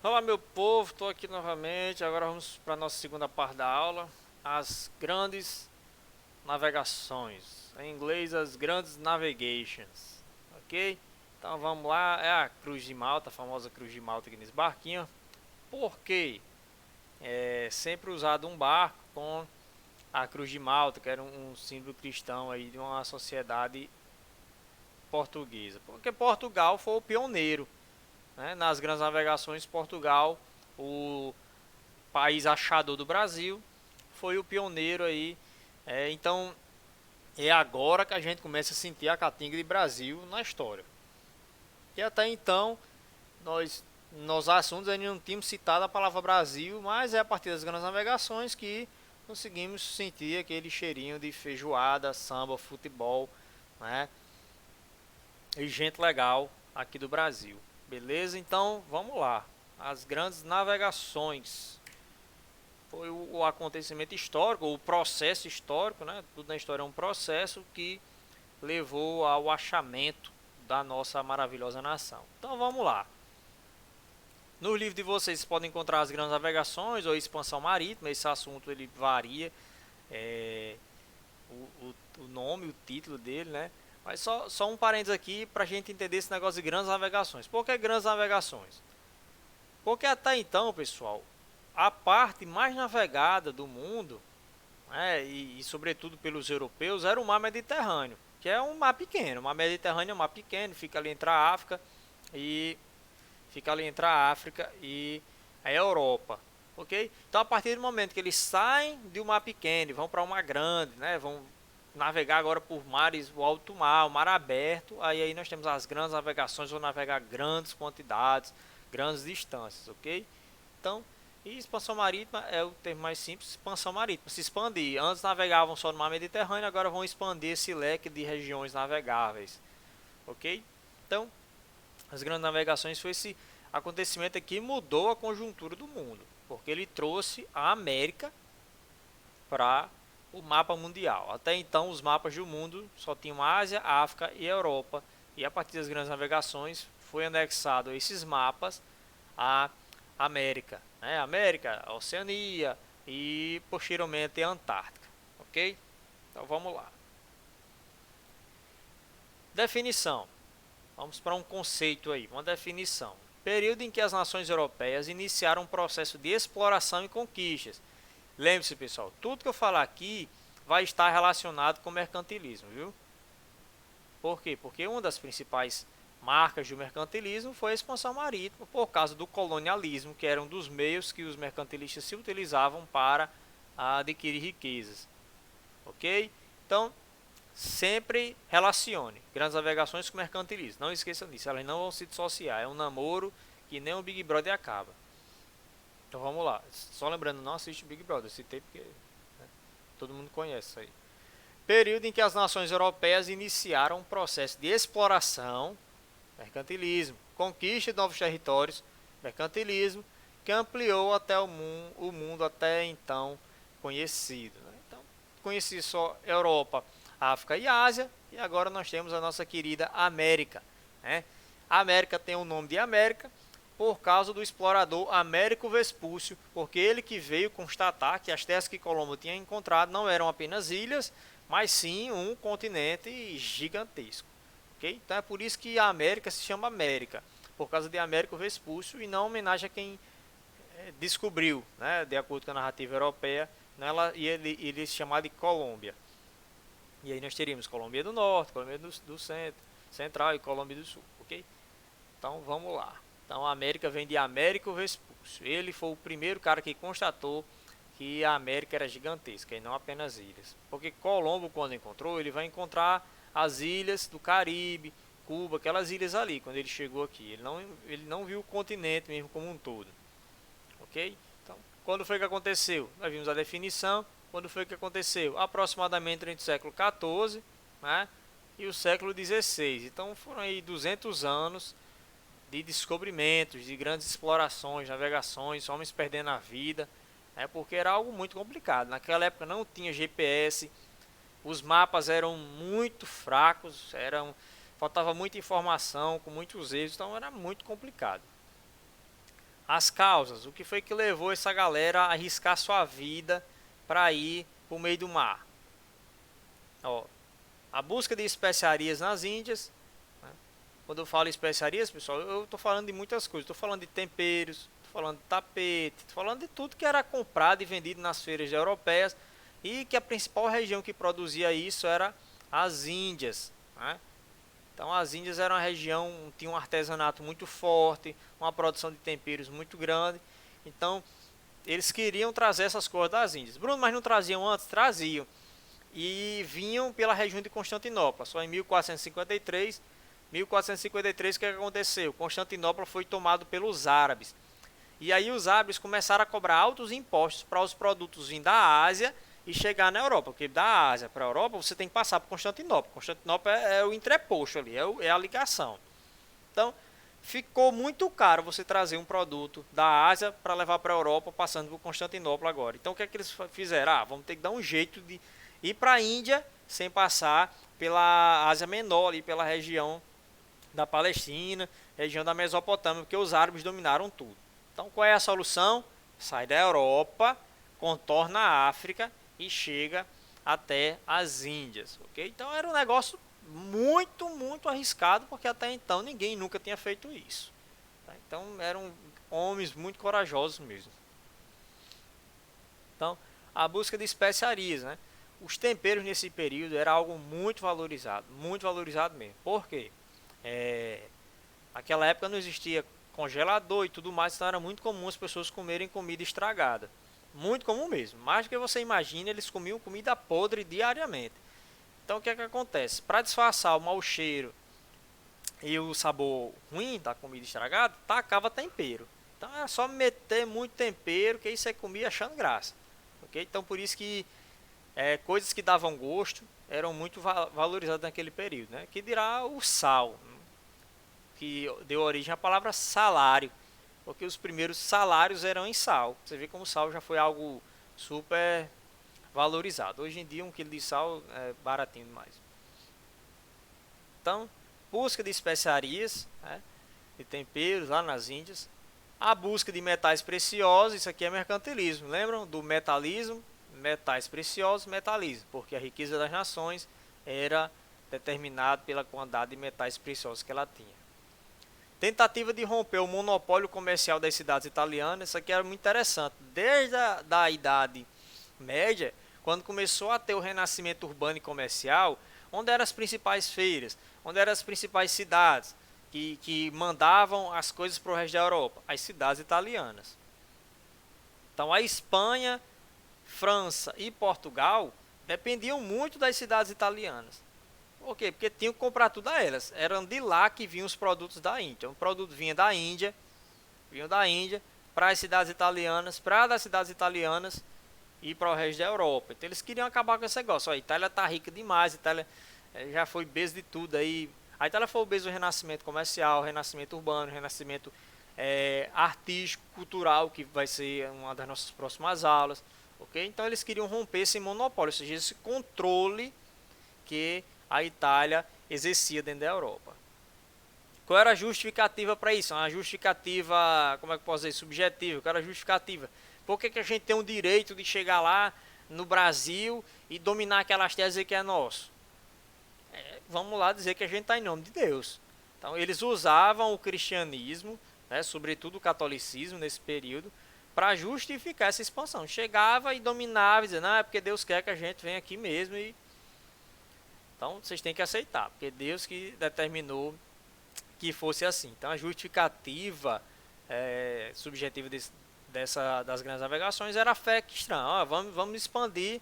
Olá, meu povo, estou aqui novamente. Agora vamos para a nossa segunda parte da aula, as grandes navegações. Em inglês, as grandes navigations, ok? Então vamos lá, é a Cruz de Malta, a famosa Cruz de Malta aqui nesse barquinho. Por quê? É sempre usado um barco com a Cruz de Malta, que era um símbolo cristão aí de uma sociedade portuguesa. Porque Portugal foi o pioneiro, né? Nas grandes navegações. Portugal, o país achador do Brasil, foi o pioneiro aí. Então é agora que a gente começa a sentir a catinga de Brasil na história. E até então nós nos assuntos ainda não tínhamos citado a palavra Brasil, mas é a partir das grandes navegações que conseguimos sentir aquele cheirinho de feijoada, samba, futebol, né? E gente legal aqui do Brasil. Beleza? Então vamos lá. As grandes navegações foi o acontecimento histórico, o processo histórico, né? Tudo na história é um processo que levou ao achamento da nossa maravilhosa nação. Então vamos lá. No livro de vocês podem encontrar as grandes navegações ou expansão marítima. Esse assunto ele varia, é, o nome, o título dele, né? Mas só um parênteses aqui para a gente entender esse negócio de grandes navegações. Por que grandes navegações? Porque até então, pessoal, a parte mais navegada do mundo, né, e sobretudo pelos europeus, era o mar Mediterrâneo, que é um mar pequeno. O mar Mediterrâneo é um mar pequeno, fica ali entre a África e a Europa, ok? Então a partir do momento que eles saem de um mar pequeno e vão para um mar grande, né, vão navegar agora por mares, o alto mar, o mar aberto, aí nós temos as grandes navegações, vão navegar grandes quantidades, grandes distâncias, ok? Então, e expansão marítima é o termo mais simples, expansão marítima, se expandir. Antes navegavam só no mar Mediterrâneo, agora vão expandir esse leque de regiões navegáveis, ok? Então, as grandes navegações foi esse acontecimento aqui que mudou a conjuntura do mundo, porque ele trouxe a América para o mapa mundial. Até então, os mapas do mundo só tinham Ásia, África e Europa, e a partir das grandes navegações foi anexado a esses mapas a América, né? América, a Oceania e posteriormente a Antártica, ok? Então vamos lá. Definição. Vamos para um conceito aí, uma definição. Período em que as nações europeias iniciaram um processo de exploração e conquistas. Lembre-se, pessoal, tudo que eu falar aqui vai estar relacionado com mercantilismo, viu? Por quê? Porque uma das principais marcas do mercantilismo foi a expansão marítima, por causa do colonialismo, que era um dos meios que os mercantilistas se utilizavam para adquirir riquezas. Ok? Então, sempre relacione grandes navegações com mercantilismo. Não esqueça disso, elas não vão se dissociar. É um namoro que nem o Big Brother acaba. Então vamos lá. Só lembrando, não assiste o Big Brother, eu citei porque, né, todo mundo conhece isso aí. Período em que as nações europeias iniciaram um processo de exploração, mercantilismo, conquista de novos territórios, mercantilismo, que ampliou até o mundo até então conhecido, né? Então, conheci só Europa, África e Ásia, e agora nós temos a nossa querida América, né? A América tem o nome de América por causa do explorador Américo Vespúcio, porque ele que veio constatar que as terras que Colombo tinha encontrado não eram apenas ilhas, mas sim um continente gigantesco. Okay? Então é por isso que a América se chama América, por causa de Américo Vespúcio e não homenagem a quem descobriu, né, de acordo com a narrativa europeia, né, ele se chamava de Colômbia. E aí nós teríamos Colômbia do Norte, Colômbia do Centro, Central e Colômbia do Sul, ok? Então vamos lá. Então a América vem de Américo Vespúcio. Ele foi o primeiro cara que constatou que a América era gigantesca e não apenas ilhas. Porque Colombo, quando encontrou, ele vai encontrar as ilhas do Caribe, Cuba, aquelas ilhas ali, quando ele chegou aqui. Ele não viu o continente mesmo como um todo. Ok? Então, quando foi que aconteceu? Nós vimos a definição. Quando foi que aconteceu? Aproximadamente entre o século XIV, né, e o século XVI. Então foram aí 200 anos de descobrimentos, de grandes explorações, navegações, homens perdendo a vida, né, porque era algo muito complicado. Naquela época não tinha GPS, os mapas eram muito fracos, faltava muita informação, com muitos erros, então era muito complicado. As causas, o que foi que levou essa galera a arriscar sua vida para ir para o meio do mar? Ó, a busca de especiarias nas Índias, né? Quando eu falo especiarias, pessoal, eu estou falando de muitas coisas. Estou falando de temperos, estou falando de tapete, estou falando de tudo que era comprado e vendido nas feiras europeias e que a principal região que produzia isso era as Índias, né? Então as Índias eram uma região, tinha um artesanato muito forte, uma produção de temperos muito grande. Então eles queriam trazer essas coisas das Índias. Bruno, mas não traziam antes? Traziam. E vinham pela região de Constantinopla. Só em 1453, o que aconteceu? Constantinopla foi tomado pelos árabes. E aí os árabes começaram a cobrar altos impostos para os produtos vindo da Ásia e chegar na Europa. Porque da Ásia para a Europa você tem que passar por Constantinopla. Constantinopla é o entreposto ali, é a ligação. Então ficou muito caro você trazer um produto da Ásia para levar para a Europa passando por Constantinopla agora. Então o que é que eles fizeram? Vamos ter que dar um jeito de ir para a Índia sem passar pela Ásia Menor, ali pela região da Palestina, região da Mesopotâmia, porque os árabes dominaram tudo. Então qual é a solução? Sai da Europa, contorna a África e chega até as Índias, ok? Então era um negócio muito arriscado, porque até então ninguém nunca tinha feito isso. Então eram homens muito corajosos mesmo. Então a busca de especiarias, né? Os temperos nesse período era algo muito valorizado mesmo. Por quê? Naquela época não existia congelador e tudo mais, então era muito comum as pessoas comerem comida estragada. Muito comum mesmo. Mais do que você imagina, eles comiam comida podre diariamente. Então o que é que acontece? Para disfarçar o mau cheiro e o sabor ruim da comida estragada, tacava tempero. Então era só meter muito tempero, que aí você comia achando graça. Okay? Então por isso que coisas que davam gosto eram muito valorizadas naquele período. Né? Que dirá o sal, que deu origem à palavra salário, porque os primeiros salários eram em sal. Você vê como o sal já foi algo super valorizado. Hoje em dia 1 quilo de sal é baratinho demais. Então, busca de especiarias, né, de temperos lá nas Índias. A busca de metais preciosos, isso aqui é mercantilismo. Lembram do metalismo? Metais preciosos, metalismo, porque a riqueza das nações era determinada pela quantidade de metais preciosos que ela tinha. Tentativa de romper o monopólio comercial das cidades italianas, isso aqui era muito interessante. Desde a Idade Média, quando começou a ter o renascimento urbano e comercial, onde eram as principais feiras, onde eram as principais cidades que mandavam as coisas para o resto da Europa? As cidades italianas. Então a Espanha, França e Portugal dependiam muito das cidades italianas. Por quê? Porque tinham que comprar tudo a elas. Eram de lá que vinham os produtos da Índia. Então, o produto vinha da Índia para as cidades italianas, para das cidades italianas e para o resto da Europa. Então eles queriam acabar com esse negócio. A Itália está rica demais, a Itália já foi berço de tudo aí. A Itália foi o berço do renascimento comercial, renascimento urbano, renascimento artístico, cultural, que vai ser uma das nossas próximas aulas. Okay? Então eles queriam romper esse monopólio, ou seja, esse controle que a Itália exercia dentro da Europa. Qual era a justificativa para isso? Uma justificativa, como é que eu posso dizer, subjetiva. Qual era a justificativa? Por que a gente tem o direito de chegar lá no Brasil e dominar aquelas terras e dizer que é nosso? Vamos lá dizer que a gente está em nome de Deus. Então eles usavam o cristianismo, né, sobretudo o catolicismo nesse período, para justificar essa expansão. Chegava e dominava, dizendo, é porque Deus quer que a gente venha aqui mesmo. Então vocês têm que aceitar, porque Deus que determinou que fosse assim. Então a justificativa subjetiva das grandes navegações era a fé cristã. Vamos expandir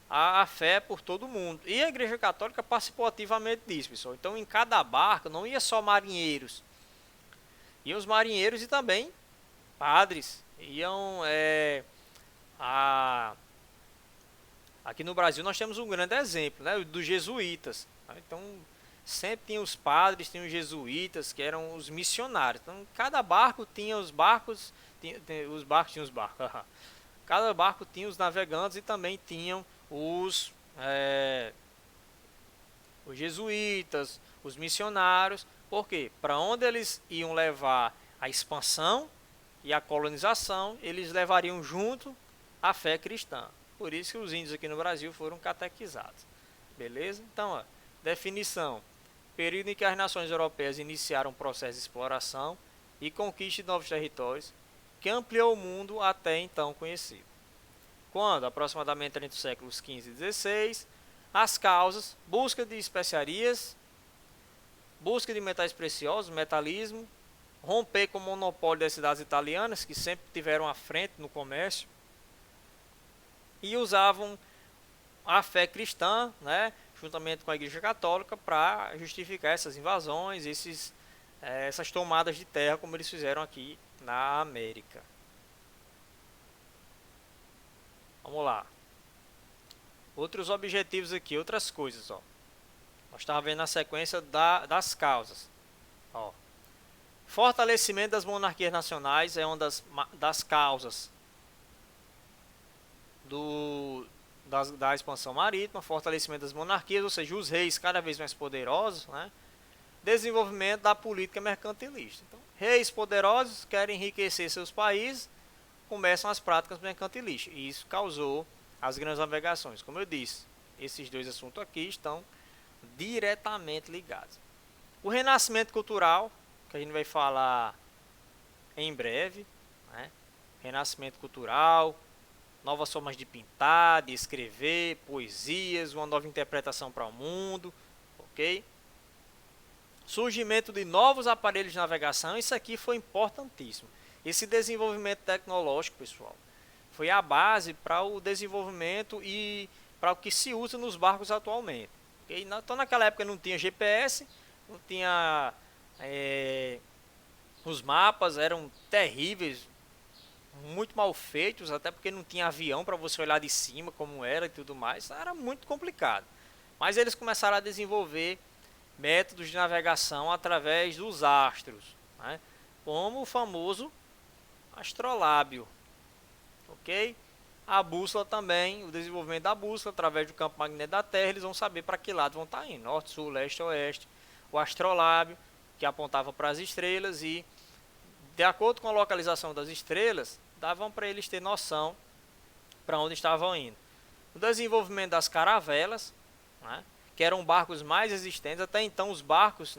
a fé por todo mundo. E a Igreja Católica participou ativamente disso, pessoal. Então em cada barco não ia só marinheiros. Iam os marinheiros e também padres. Iam aqui no Brasil nós temos um grande exemplo, né, dos jesuítas. Então sempre tinha os padres, tinha os jesuítas, que eram os missionários. Então cada barco tinha os barcos, cada barco tinha os navegantes e também tinham os jesuítas, os missionários. Por quê? Para onde eles iam levar a expansão, e a colonização, eles levariam junto a fé cristã. Por isso que os índios aqui no Brasil foram catequizados. Beleza? Então, ó, definição. Período em que as nações europeias iniciaram um processo de exploração e conquista de novos territórios que ampliou o mundo até então conhecido. Quando, aproximadamente entre os séculos XV e XVI, as causas, busca de especiarias, busca de metais preciosos, metalismo, romper com o monopólio das cidades italianas, que sempre tiveram à frente no comércio, e usavam a fé cristã, né, juntamente com a Igreja Católica, para justificar essas invasões, essas tomadas de terra, como eles fizeram aqui na América. Vamos lá. Outros objetivos aqui, outras coisas. Ó. Nós estávamos vendo a sequência das causas. Ó. Fortalecimento das monarquias nacionais é uma das causas da expansão marítima, fortalecimento das monarquias, ou seja, os reis cada vez mais poderosos, né? Desenvolvimento da política mercantilista. Então, reis poderosos querem enriquecer seus países, começam as práticas mercantilistas, e isso causou as grandes navegações. Como eu disse, esses dois assuntos aqui estão diretamente ligados. O renascimento cultural, que a gente vai falar em breve, né? Renascimento cultural, novas formas de pintar, de escrever, poesias, uma nova interpretação para o mundo, ok? Surgimento de novos aparelhos de navegação, isso aqui foi importantíssimo. Esse desenvolvimento tecnológico, pessoal, foi a base para o desenvolvimento e para o que se usa nos barcos atualmente. Okay? Então, naquela época não tinha GPS, não tinha... os mapas eram terríveis, muito mal feitos, até porque não tinha avião para você olhar de cima como era e tudo mais, era muito complicado. Mas eles começaram a desenvolver métodos de navegação através dos astros, né? Como o famoso astrolábio, ok? A bússola também, o desenvolvimento da bússola através do campo magnético da Terra, eles vão saber para que lado vão estar indo, norte, sul, leste, oeste. O astrolábio, que apontava para as estrelas e, de acordo com a localização das estrelas, davam para eles ter noção para onde estavam indo. O desenvolvimento das caravelas, né, que eram barcos mais resistentes. Até então os barcos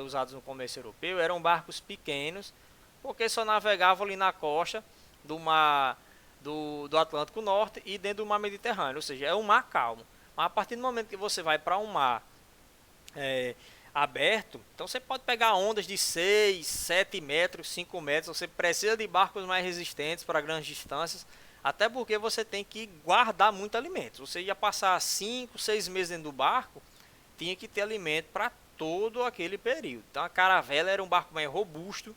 usados no comércio europeu eram barcos pequenos, porque só navegavam ali na costa do mar do Atlântico Norte e dentro do mar Mediterrâneo, ou seja, é um mar calmo. Mas a partir do momento que você vai para um mar aberto, então você pode pegar ondas de 6, 7 metros, 5 metros, você precisa de barcos mais resistentes para grandes distâncias, até porque você tem que guardar muito alimento. Você ia passar 5, 6 meses dentro do barco, tinha que ter alimento para todo aquele período. Então a caravela era um barco mais robusto,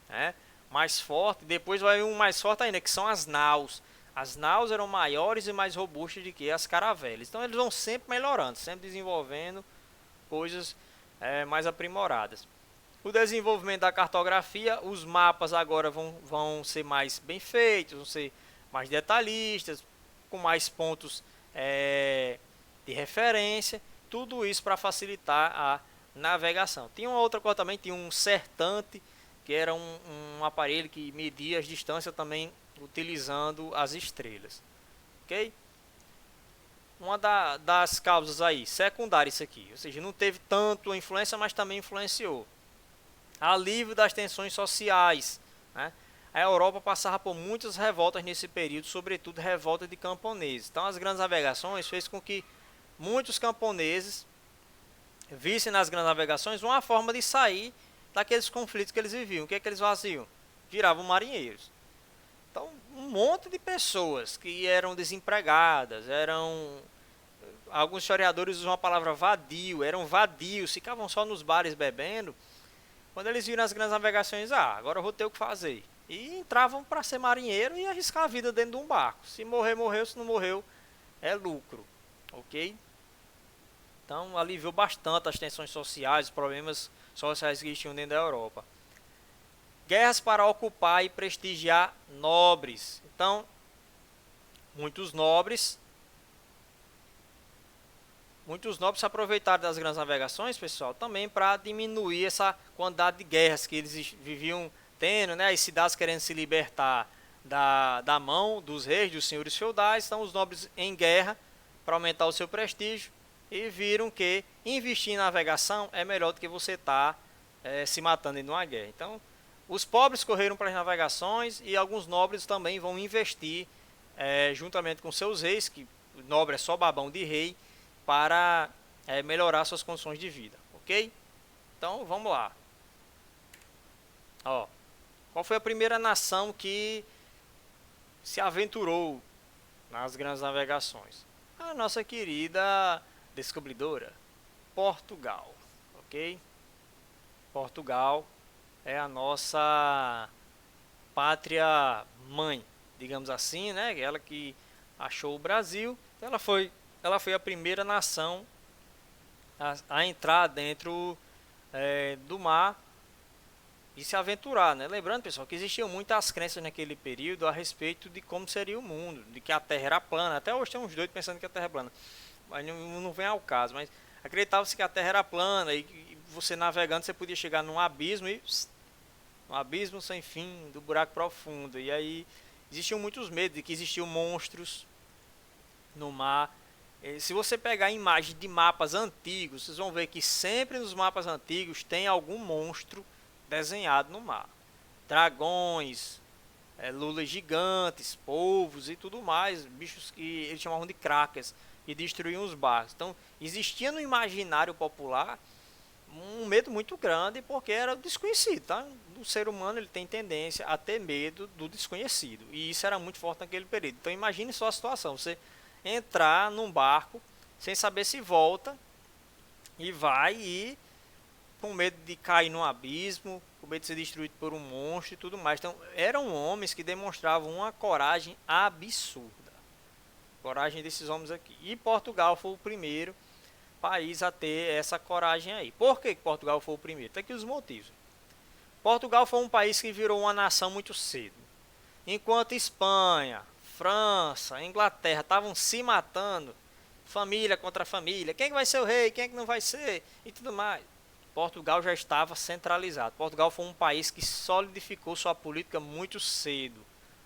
né, mais forte. Depois vai um mais forte ainda, que são as naus. As naus eram maiores e mais robustas do que as caravelas. Então eles vão sempre melhorando, sempre desenvolvendo coisas mais aprimoradas. O desenvolvimento da cartografia, os mapas agora vão ser mais bem feitos, vão ser mais detalhistas, com mais pontos de referência, tudo isso para facilitar a navegação. Tinha uma outra coisa também, tinha um certante, que era um aparelho que media as distâncias também utilizando as estrelas. Ok? Uma das causas aí, secundária isso aqui, ou seja, não teve tanto influência, mas também influenciou. Alívio das tensões sociais, né? A Europa passava por muitas revoltas nesse período, sobretudo revolta de camponeses. Então as grandes navegações fez com que muitos camponeses vissem nas grandes navegações uma forma de sair daqueles conflitos que eles viviam. O que é que eles faziam? Viravam marinheiros. Então, um monte de pessoas que eram desempregadas, alguns historiadores usam a palavra vadio, eram vadios, ficavam só nos bares bebendo. Quando eles viram as grandes navegações, agora eu vou ter o que fazer. E entravam para ser marinheiro e arriscar a vida dentro de um barco. Se morrer, morreu, se não morreu, é lucro. Ok? Então, aliviou bastante as tensões sociais, os problemas sociais que existiam dentro da Europa. Guerras para ocupar e prestigiar nobres. Então, muitos nobres se aproveitaram das grandes navegações, pessoal, também para diminuir essa quantidade de guerras que eles viviam tendo, né, as cidades querendo se libertar da mão dos reis, dos senhores feudais, então os nobres em guerra para aumentar o seu prestígio e viram que investir em navegação é melhor do que você estar se matando em uma guerra. Então, os pobres correram para as navegações e alguns nobres também vão investir juntamente com seus reis, que o nobre é só babão de rei, para melhorar suas condições de vida, ok? Então, vamos lá. Ó, qual foi a primeira nação que se aventurou nas grandes navegações? A nossa querida descobridora, Portugal, ok? Portugal é a nossa pátria mãe, digamos assim, né? Ela que achou o Brasil, ela foi a primeira nação a entrar dentro do mar e se aventurar, né? Lembrando, pessoal, que existiam muitas crenças naquele período a respeito de como seria o mundo, de que a Terra era plana. Até hoje tem uns doidos pensando que a Terra é plana, mas não vem ao caso. Mas acreditava-se que a Terra era plana e você navegando você podia chegar num abismo e um abismo sem fim, do buraco profundo. E aí existiam muitos medos de que existiam monstros no mar. Se você pegar imagens de mapas antigos, vocês vão ver que sempre nos mapas antigos tem algum monstro desenhado no mar. Dragões, lulas gigantes, polvos e tudo mais, bichos que eles chamavam de krakens, e destruíam os barcos. Então, existia no imaginário popular um medo muito grande porque era desconhecido, tá? O ser humano ele tem tendência a ter medo do desconhecido, e isso era muito forte naquele período. Então, imagine só a situação, você entrar num barco sem saber se volta e vai e com medo de cair num abismo, com medo de ser destruído por um monstro e tudo mais. Então, eram homens que demonstravam uma coragem absurda. Coragem desses homens aqui. E Portugal foi o primeiro país a ter essa coragem aí. Por que Portugal foi o primeiro? Tem aqui os motivos. Portugal foi um país que virou uma nação muito cedo. Enquanto Espanha, França, Inglaterra estavam se matando, família contra família, quem é que vai ser o rei, quem é que não vai ser, e tudo mais. Portugal já estava centralizado. Portugal foi um país que solidificou sua política muito cedo,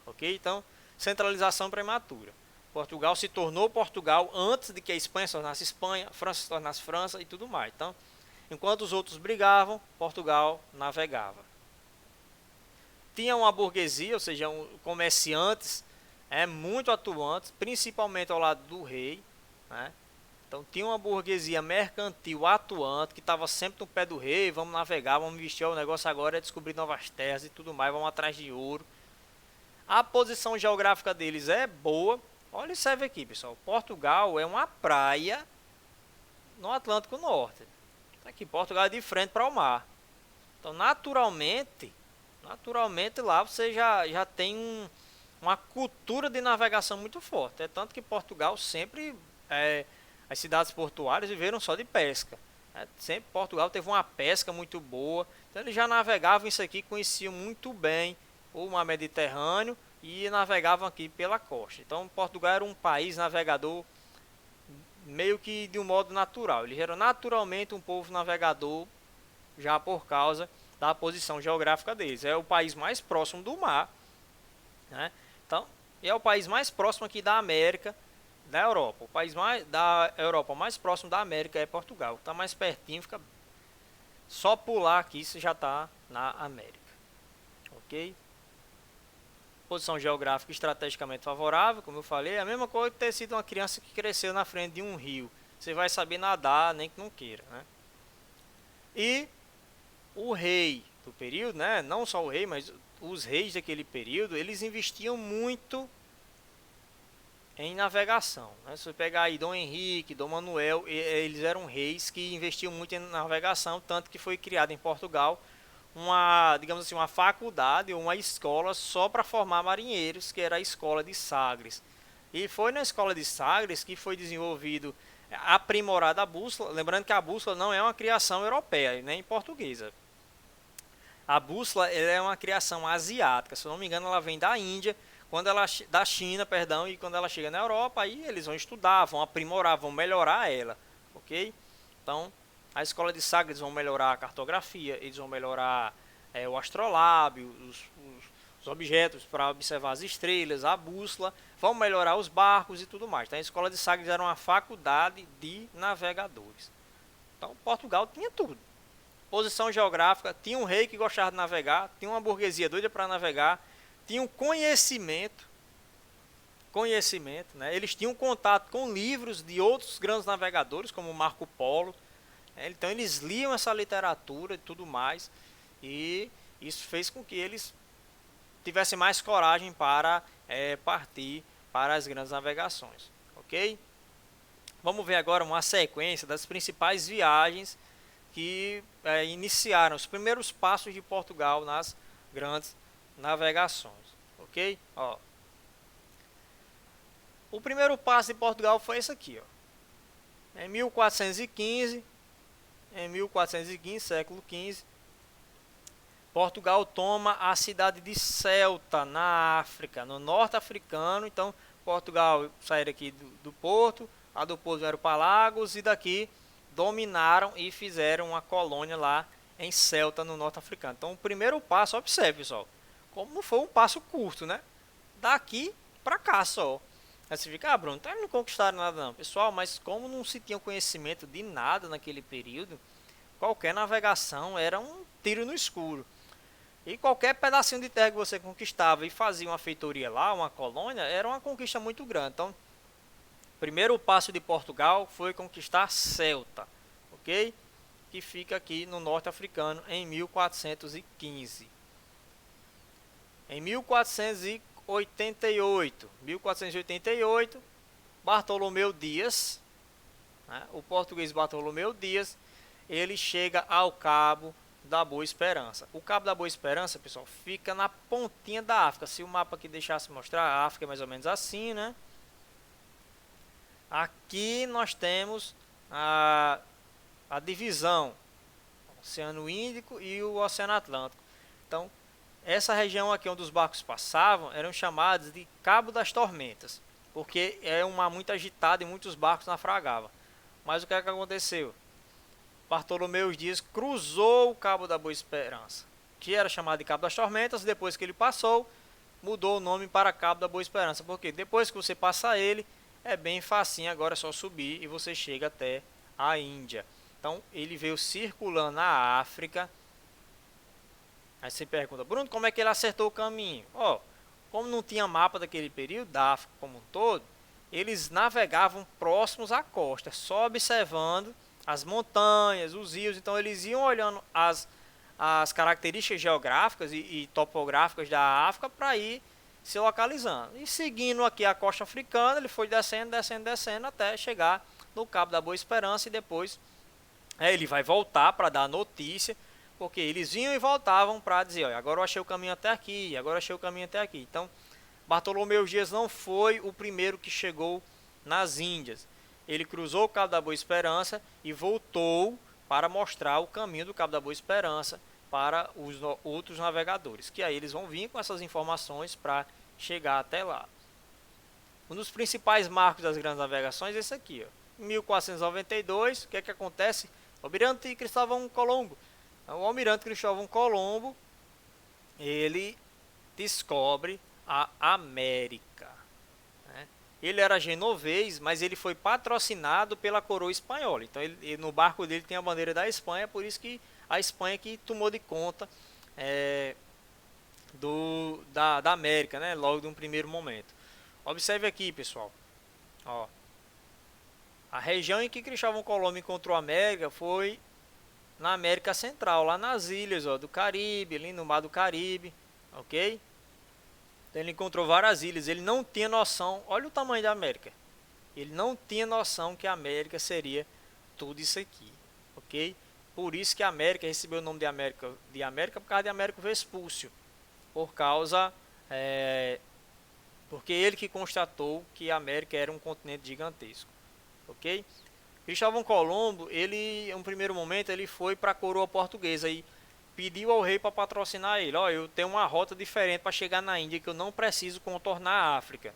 ok? Então, centralização prematura. Portugal se tornou Portugal antes de que a Espanha se tornasse Espanha, a França se tornasse França e tudo mais. Então, enquanto os outros brigavam, Portugal navegava. Tinha uma burguesia, ou seja, comerciantes muito atuantes, principalmente ao lado do rei, né? Então tinha uma burguesia mercantil atuante que estava sempre no pé do rei, vamos navegar, vamos investir, o negócio agora é descobrir novas terras e tudo mais, vamos atrás de ouro. A posição geográfica deles é boa. Olha, serve aqui, pessoal. Portugal é uma praia no Atlântico Norte. Aqui, Portugal é de frente para o mar. Então, naturalmente lá você já tem uma cultura de navegação muito forte. É tanto que Portugal sempre, as cidades portuárias viveram só de pesca. Sempre Portugal teve uma pesca muito boa. Então, eles já navegavam isso aqui, conheciam muito bem o mar Mediterrâneo e navegavam aqui pela costa. Então, Portugal era um país navegador meio que de um modo natural. Eles eram naturalmente um povo navegador já por causa da posição geográfica deles. É o país mais próximo do mar, né? Então, é o país mais próximo aqui da América, da Europa. O país da Europa mais próximo da América é Portugal. Está mais pertinho, fica só pular aqui, você já está na América. Ok? Posição geográfica estrategicamente favorável, como eu falei, é a mesma coisa que ter sido uma criança que cresceu na frente de um rio. Você vai saber nadar, nem que não queira, né? E o rei do período, né? Não só o rei, mas os reis daquele período, eles investiam muito em navegação, né? Se você pegar aí Dom Henrique, Dom Manuel, eles eram reis que investiam muito em navegação, tanto que foi criado em Portugal uma, digamos assim, uma faculdade, uma escola só para formar marinheiros, que era a Escola de Sagres. E foi na Escola de Sagres que foi desenvolvido, aprimorada a bússola. Lembrando que a bússola não é uma criação europeia, nem portuguesa. A bússola é uma criação asiática, se eu não me engano ela vem da Índia, da China, perdão, e quando ela chega na Europa, aí eles vão estudar, vão aprimorar, vão melhorar ela, ok? Então, a Escola de Sagres vão melhorar a cartografia, eles vão melhorar o astrolábio, os objetos para observar as estrelas, a bússola, vão melhorar os barcos e tudo mais. Então a escola de Sagres era uma faculdade de navegadores. Então Portugal tinha tudo. Posição geográfica, tinha um rei que gostava de navegar, tinha uma burguesia doida para navegar, tinha um conhecimento, né? Eles tinham contato com livros de outros grandes navegadores, como Marco Polo. Então eles liam essa literatura e tudo mais, e isso fez com que eles tivessem mais coragem para partir para as grandes navegações, ok? Vamos ver agora uma sequência das principais viagens que iniciaram os primeiros passos de Portugal nas grandes navegações, ok? Ó, o primeiro passo de Portugal foi esse aqui, ó. Em 1415, século XV, Portugal toma a cidade de Ceuta, na África, no norte africano. Então, Portugal saiu aqui do Porto, a do Porto era para Lagos, e daqui dominaram e fizeram uma colônia lá em Ceuta, no norte africano. Então, o primeiro passo, observe, pessoal, como não foi um passo curto, né? Daqui para cá só. Aí você fica, Bruno, não conquistaram nada não. Pessoal, mas como não se tinha conhecimento de nada naquele período, qualquer navegação era um tiro no escuro. E qualquer pedacinho de terra que você conquistava e fazia uma feitoria lá, uma colônia, era uma conquista muito grande. Então, o primeiro passo de Portugal foi conquistar Ceuta, ok? Que fica aqui no norte africano em 1415. Em 1488, Bartolomeu Dias, né, o português Bartolomeu Dias, ele chega ao Cabo da Boa Esperança. O Cabo da Boa Esperança, pessoal, fica na pontinha da África. Se o mapa aqui deixasse mostrar, a África é mais ou menos assim, né? Aqui nós temos a divisão, o Oceano Índico e o Oceano Atlântico. Então, essa região aqui onde os barcos passavam eram chamados de Cabo das Tormentas, porque é um mar muito agitado e muitos barcos naufragavam. Mas o que é que aconteceu? Bartolomeu Dias cruzou o Cabo da Boa Esperança, que era chamado de Cabo das Tormentas. Depois que ele passou, mudou o nome para Cabo da Boa Esperança, porque depois que você passa ele, é bem facinho, agora é só subir e você chega até a Índia. Então ele veio circulando a África. Aí você pergunta, Bruno, como é que ele acertou o caminho? Ó, como não tinha mapa daquele período, da África como um todo, eles navegavam próximos à costa, só observando as montanhas, os rios. Então eles iam olhando as características geográficas e topográficas da África para ir se localizando. E seguindo aqui a costa africana, ele foi descendo até chegar no Cabo da Boa Esperança, e depois ele vai voltar para dar notícia, porque eles vinham e voltavam para dizer, olha, agora eu achei o caminho até aqui, agora eu achei o caminho até aqui. Então, Bartolomeu Dias não foi o primeiro que chegou nas Índias. Ele cruzou o Cabo da Boa Esperança e voltou para mostrar o caminho do Cabo da Boa Esperança para os outros navegadores, que aí eles vão vir com essas informações para chegar até lá. Um dos principais marcos das grandes navegações é esse aqui, ó. Em 1492, o que é que acontece? O almirante Cristóvão Colombo. O almirante Cristóvão Colombo, ele descobre a América. Ele era genovês, mas ele foi patrocinado pela coroa espanhola. Então no barco dele tem a bandeira da Espanha, por isso que a Espanha que tomou de conta da América, né? Logo de um primeiro momento. Observe aqui, pessoal. Ó, a região em que Cristóvão Colombo encontrou a América foi na América Central, lá nas ilhas do Caribe, ali no Mar do Caribe, ok? Então ele encontrou várias ilhas. Ele não tinha noção, olha o tamanho da América. Ele não tinha noção que a América seria tudo isso aqui, ok? Por isso que a América recebeu o nome de América por causa de Américo Vespúcio, porque ele que constatou que a América era um continente gigantesco, ok? Cristóvão Colombo, ele, em um primeiro momento, ele foi para a coroa portuguesa e pediu ao rei para patrocinar ele. Ó, eu tenho uma rota diferente para chegar na Índia, que eu não preciso contornar a África,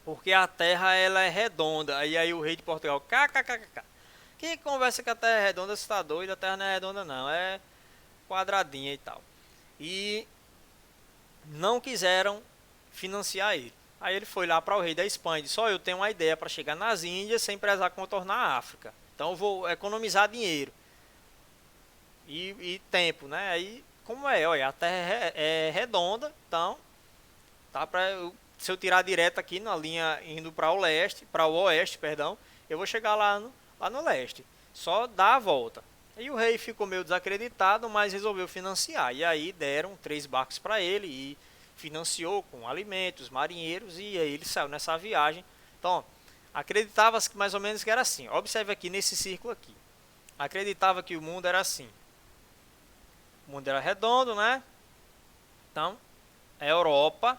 porque a terra ela é redonda. Aí o rei de Portugal, kkkk, que conversa que a terra é redonda, você está doido? A terra não é redonda não, quadradinha e tal. E não quiseram financiar ele. Aí ele foi lá para o rei da Espanha e disse: "Ó, eu tenho uma ideia para chegar nas Índias sem precisar contornar a África. Então eu vou economizar dinheiro e tempo, né?" Aí, como olha, a Terra é redonda, então tá para se eu tirar direto aqui na linha indo para o leste, para o oeste, perdão, eu vou chegar lá no leste. Só dar a volta. E o rei ficou meio desacreditado, mas resolveu financiar. E aí deram 3 barcos para ele e financiou com alimentos, marinheiros, e aí ele saiu nessa viagem. Então, acreditava-se que mais ou menos que era assim. Observe aqui nesse círculo aqui. Acreditava que o mundo era assim. O mundo era redondo, né? Então, a Europa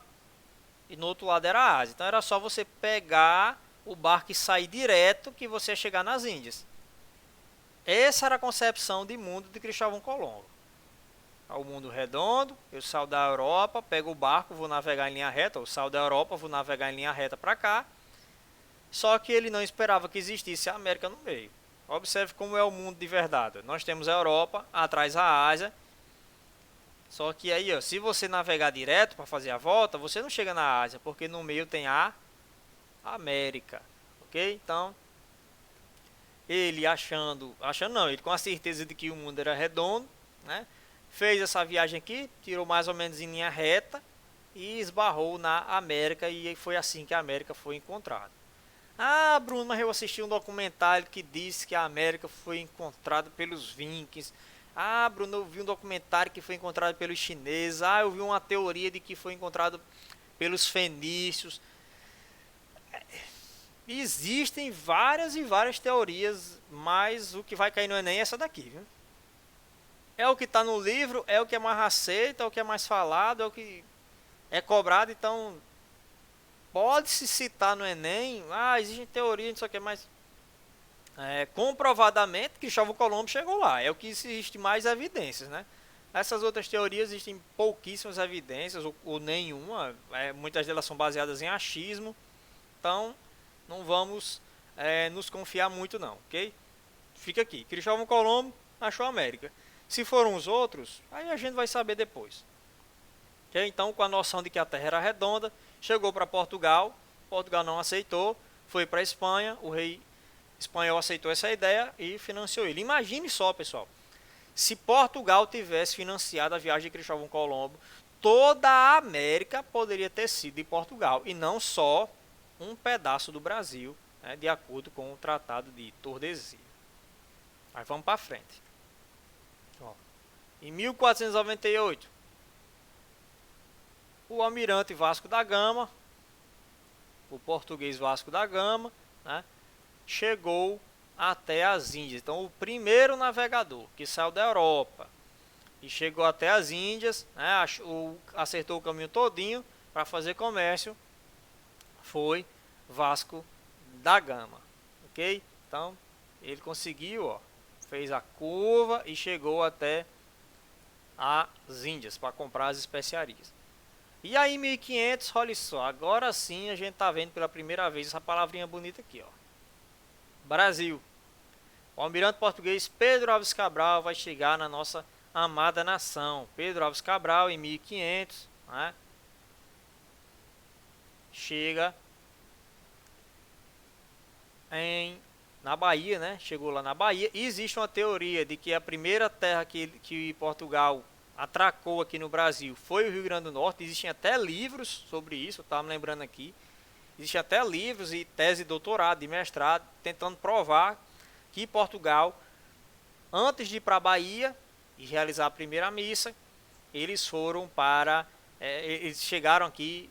e no outro lado era a Ásia. Então era só você pegar o barco e sair direto que você ia chegar nas Índias. Essa era a concepção de mundo de Cristóvão Colombo. O mundo redondo, eu saio da Europa, pego o barco, vou navegar em linha reta, eu saio da Europa, vou navegar em linha reta para cá. Só que ele não esperava que existisse a América no meio. Observe como é o mundo de verdade. Nós temos a Europa, atrás a Ásia. Só que aí, ó, se você navegar direto para fazer a volta, você não chega na Ásia, porque no meio tem a América, ok? Então, ele achando não, ele com a certeza de que o mundo era redondo, né? Fez essa viagem aqui, tirou mais ou menos em linha reta e esbarrou na América, e foi assim que a América foi encontrada. Ah, Bruno, mas eu assisti um documentário que disse que a América foi encontrada pelos Vikings. Ah, Bruno, eu vi um documentário que foi encontrado pelos chineses. Ah, eu vi uma teoria de que foi encontrado pelos fenícios. Existem várias e várias teorias, mas o que vai cair no Enem é essa daqui, viu? É o que está no livro, é o que é mais aceito, é o que é mais falado, é o que é cobrado. Então, pode-se citar no Enem, existe teoria, não sei o que, mas comprovadamente Cristóvão Colombo chegou lá. É o que existe mais evidências, né? Essas outras teorias existem pouquíssimas evidências, ou nenhuma. Muitas delas são baseadas em achismo. Então, não vamos nos confiar muito não, ok? Fica aqui. Cristóvão Colombo achou a América. Se foram os outros, aí a gente vai saber depois. Okay? Então, com a noção de que a Terra era redonda, chegou para Portugal. Portugal não aceitou, foi para a Espanha. O rei espanhol aceitou essa ideia e financiou ele. Imagine só, pessoal, se Portugal tivesse financiado a viagem de Cristóvão Colombo, toda a América poderia ter sido de Portugal e não só um pedaço do Brasil, né, de acordo com o Tratado de Tordesilhas. Mas vamos para frente. Ó, em 1498, o almirante Vasco da Gama, o português Vasco da Gama, né, chegou até as Índias. Então, o primeiro navegador que saiu da Europa e chegou até as Índias, né, acertou o caminho todinho para fazer comércio, foi Vasco da Gama, ok? Então, ele conseguiu, ó, fez a curva e chegou até as Índias para comprar as especiarias. E aí, 1500, olha só, agora sim a gente está vendo pela primeira vez essa palavrinha bonita aqui, ó. Brasil. O almirante português Pedro Álvares Cabral vai chegar na nossa amada nação. Pedro Álvares Cabral, em 1500, né, chega na Bahia, né? Chegou lá na Bahia. E existe uma teoria de que a primeira terra que Portugal atracou aqui no Brasil foi o Rio Grande do Norte. Existem até livros sobre isso, eu estava me lembrando aqui. Existem até livros e tese de doutorado, de mestrado, tentando provar que Portugal, antes de ir para a Bahia e realizar a primeira missa, eles foram para... eles chegaram aqui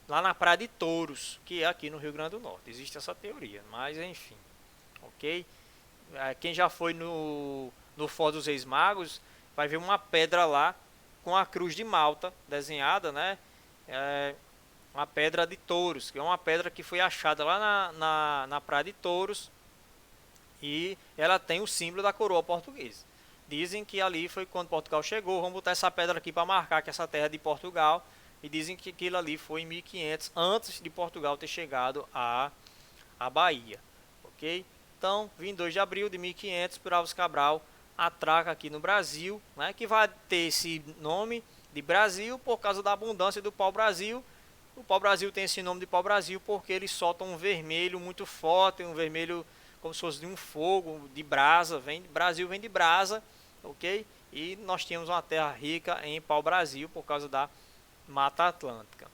lá na Praia de Touros, que é aqui no Rio Grande do Norte. Existe essa teoria, mas enfim, ok? Quem já foi no Foz dos Reis Magos vai ver uma pedra lá com a cruz de Malta desenhada, né? Uma pedra de touros, que é uma pedra que foi achada lá na Praia de Touros, e ela tem o símbolo da coroa portuguesa. Dizem que ali foi quando Portugal chegou. Vamos botar essa pedra aqui para marcar que essa terra é de Portugal. E dizem que aquilo ali foi em 1500, antes de Portugal ter chegado à Bahia, ok? Então, 22 de abril de 1500, Pedro Álvares Cabral atraca aqui no Brasil, né, que vai ter esse nome de Brasil por causa da abundância do pau-brasil. O pau-brasil tem esse nome de pau-brasil porque ele solta um vermelho muito forte, um vermelho como se fosse de um fogo, de brasa, Brasil vem de brasa, ok? E nós tínhamos uma terra rica em pau-brasil por causa da Mata Atlântica.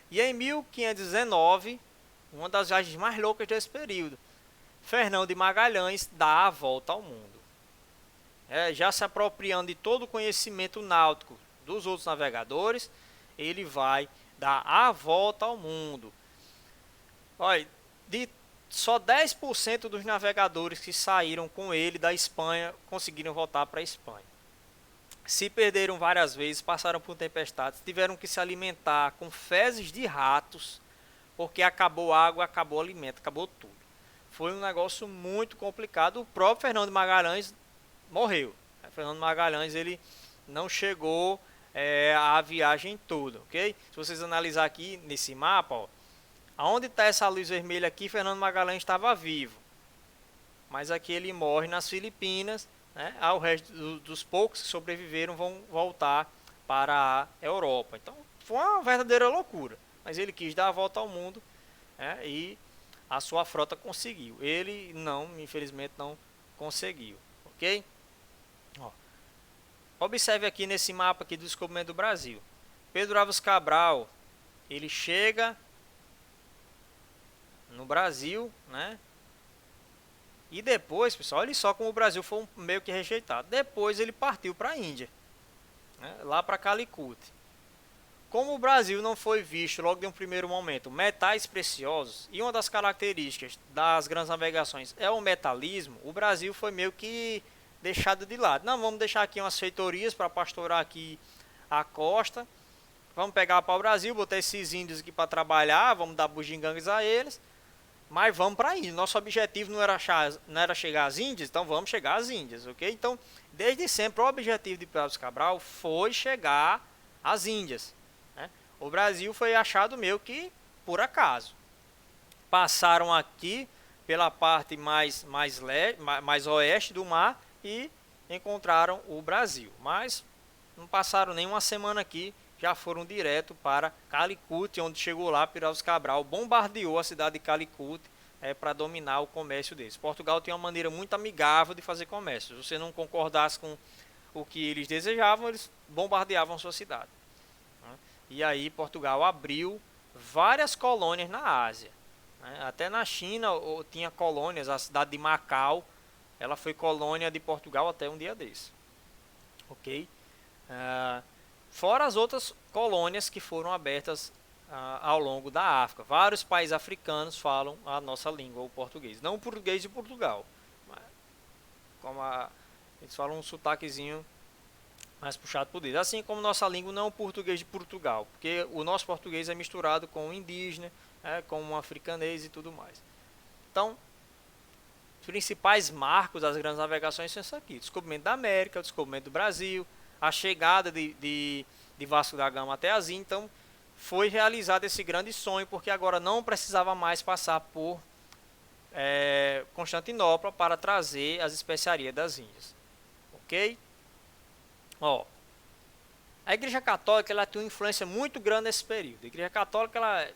E em 1519, uma das viagens mais loucas desse período, Fernão de Magalhães dá a volta ao mundo. Já se apropriando de todo o conhecimento náutico dos outros navegadores, ele vai dar a volta ao mundo. Olha, só 10% dos navegadores que saíram com ele da Espanha conseguiram voltar para a Espanha. Se perderam várias vezes, passaram por tempestades, tiveram que se alimentar com fezes de ratos, porque acabou água, acabou alimento, acabou tudo. Foi um negócio muito complicado. O próprio Fernando de Magalhães morreu. O Fernando de Magalhães ele não chegou a viagem toda, ok? Se vocês analisar aqui nesse mapa, ó, aonde está essa luz vermelha aqui, Fernando Magalhães estava vivo. Mas aqui ele morre nas Filipinas, né? O resto dos poucos que sobreviveram vão voltar para a Europa. Então foi uma verdadeira loucura. Mas ele quis dar a volta ao mundo, né? E a sua frota conseguiu. Ele não, infelizmente não conseguiu, ok? Ó, observe aqui nesse mapa aqui do descobrimento do Brasil. Pedro Álvares Cabral, ele chega no Brasil, né? E depois, pessoal, olha só como o Brasil foi meio que rejeitado. Depois ele partiu para a Índia, né? Lá para Calicut. Como o Brasil não foi visto logo de um primeiro momento metais preciosos, e uma das características das grandes navegações é o metalismo, o Brasil foi meio que deixado de lado. Não, vamos deixar aqui umas feitorias para pastorar aqui a costa. Vamos pegar para o Brasil, botar esses índios aqui para trabalhar, vamos dar bugigangas a eles. Mas vamos para a Índia. Nosso objetivo não era chegar às Índias, então vamos chegar às Índias, ok? Então, desde sempre, o objetivo de Pedro Álvares Cabral foi chegar às Índias, né? O Brasil foi achado meio que por acaso. Passaram aqui pela parte mais oeste do mar e encontraram o Brasil. Mas não passaram nem uma semana aqui, já foram direto para Calicut, onde chegou lá Pedro Álvares Cabral, bombardeou a cidade de Calicut para dominar o comércio deles. Portugal tem uma maneira muito amigável de fazer comércio. Se você não concordasse com o que eles desejavam, eles bombardeavam sua cidade, né? E aí Portugal abriu várias colônias na Ásia, né? Até na China tinha colônias, a cidade de Macau, ela foi colônia de Portugal até um dia desse, ok? Fora as outras colônias que foram abertas ao longo da África. Vários países africanos falam a nossa língua, o português. Não o português de Portugal, mas como eles falam um sotaquezinho mais puxado por deles. Assim como nossa língua não é o português de Portugal, porque o nosso português é misturado com o indígena, com o africanês e tudo mais. Então, os principais marcos das grandes navegações são isso aqui: descobrimento da América, o descobrimento do Brasil, a chegada de Vasco da Gama até as Índias. Então foi realizado esse grande sonho, porque agora não precisava mais passar por Constantinopla para trazer as especiarias das Índias, ok? Ó, a Igreja Católica ela tem uma influência muito grande nesse período. A Igreja Católica ela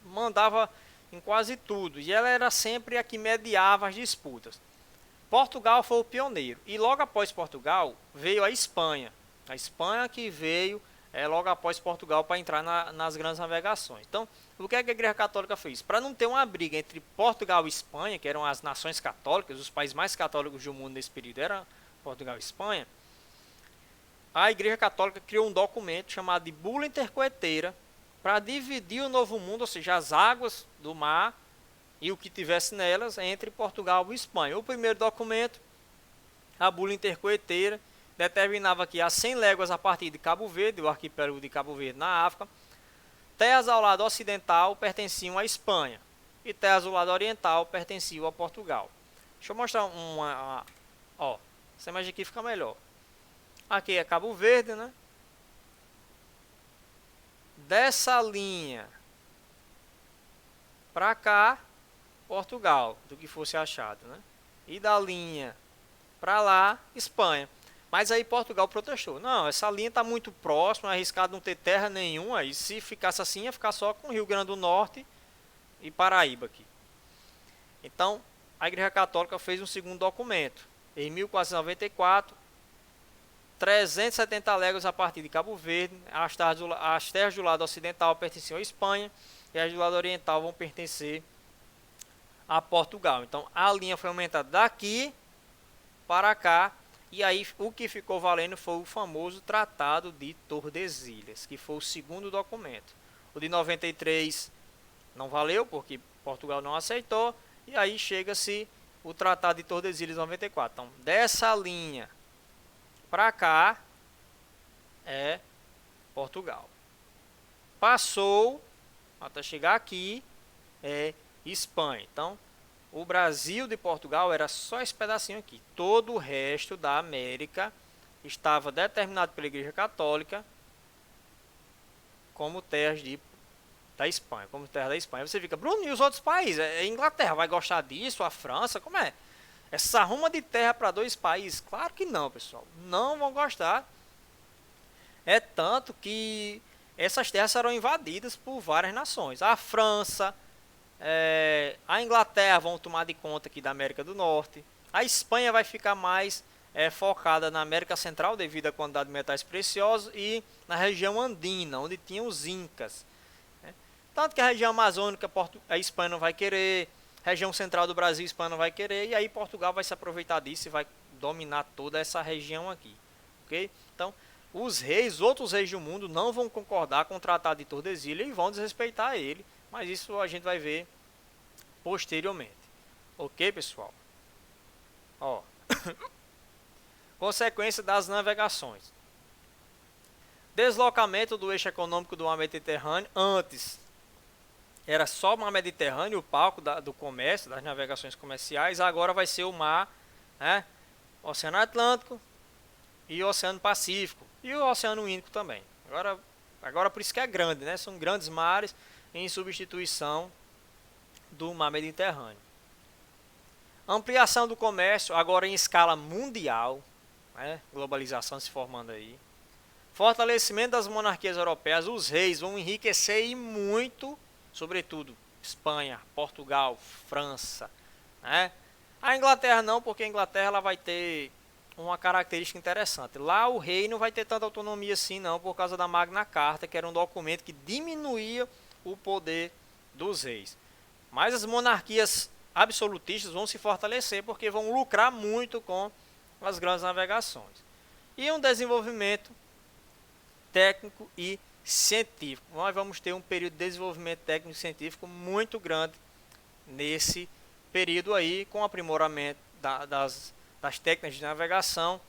mandava em quase tudo e ela era sempre a que mediava as disputas. Portugal foi o pioneiro e logo após Portugal veio a Espanha. A Espanha que veio logo após Portugal para entrar nas grandes navegações. Então, o que a Igreja Católica fez? Para não ter uma briga entre Portugal e Espanha, que eram as nações católicas, os países mais católicos do mundo nesse período eram Portugal e Espanha, a Igreja Católica criou um documento chamado de Bula Intercoeteira para dividir o Novo Mundo, ou seja, as águas do mar e o que tivesse nelas, entre Portugal e Espanha. O primeiro documento, a Bula Intercoeteira, determinava que a 100 léguas a partir de Cabo Verde, o arquipélago de Cabo Verde na África, terras ao lado ocidental pertenciam à Espanha e terras ao lado oriental pertenciam a Portugal. Deixa eu mostrar essa imagem aqui fica melhor. Aqui é Cabo Verde, né? Dessa linha para cá, Portugal, do que fosse achado, né? E da linha para lá, Espanha. Mas aí Portugal protestou. Não, essa linha está muito próxima, é arriscado não ter terra nenhuma. E se ficasse assim, ia ficar só com Rio Grande do Norte e Paraíba aqui. Então, a Igreja Católica fez um segundo documento. Em 1494, 370 léguas a partir de Cabo Verde, as terras do lado ocidental pertenciam à Espanha e as do lado oriental vão pertencer a Portugal. Então, a linha foi aumentada daqui para cá. E aí o que ficou valendo foi o famoso Tratado de Tordesilhas, que foi o segundo documento. O de 93 não valeu, porque Portugal não aceitou. E aí chega-se o Tratado de Tordesilhas 94. Então, dessa linha para cá é Portugal. Passou até chegar aqui é Espanha. Então, o Brasil de Portugal era só esse pedacinho aqui. Todo o resto da América estava determinado pela Igreja Católica como terras da Espanha, como terra da Espanha. Você fica, Bruno, e os outros países? A Inglaterra vai gostar disso? A França? Como é? Essa arruma de terra para dois países? Claro que não, pessoal. Não vão gostar. É tanto que essas terras serão invadidas por várias nações. A França, a Inglaterra vão tomar de conta aqui da América do Norte. A Espanha vai ficar mais focada na América Central devido à quantidade de metais preciosos e na região andina, onde tinham os incas. Tanto que a região amazônica a Espanha não vai querer, região central do Brasil a Espanha não vai querer, e aí Portugal vai se aproveitar disso e vai dominar toda essa região aqui. Ok? Então, outros reis do mundo não vão concordar com o Tratado de Tordesilhas e vão desrespeitar ele, mas isso a gente vai ver posteriormente. Ok, pessoal? Ó. Consequência das navegações. Deslocamento do eixo econômico do mar Mediterrâneo. Antes era só o mar Mediterrâneo, o palco do comércio, das navegações comerciais. Agora vai ser o mar, Oceano Atlântico e o Oceano Pacífico. E o Oceano Índico também. Agora por isso que é grande, né? São grandes mares em substituição do mar Mediterrâneo. Ampliação do comércio, agora em escala mundial. Globalização se formando aí. Fortalecimento das monarquias europeias. Os reis vão enriquecer e muito, sobretudo Espanha, Portugal, França. A Inglaterra não, porque a Inglaterra ela vai ter uma característica interessante. Lá o rei não vai ter tanta autonomia assim não, por causa da Magna Carta, que era um documento que diminuía o poder dos reis. Mas as monarquias absolutistas vão se fortalecer porque vão lucrar muito com as grandes navegações. E um desenvolvimento técnico e científico. Nós vamos ter um período de desenvolvimento técnico e científico muito grande nesse período aí, com aprimoramento das técnicas de navegação,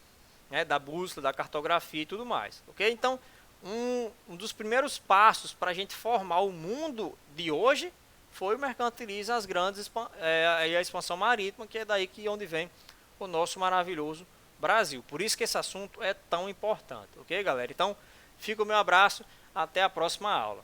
da bússola, da cartografia e tudo mais. Ok? Então, um dos primeiros passos para a gente formar o mundo de hoje foi o mercantilismo, a expansão marítima, que é daí onde vem o nosso maravilhoso Brasil. Por isso que esse assunto é tão importante, ok, galera? Então, fica o meu abraço, até a próxima aula.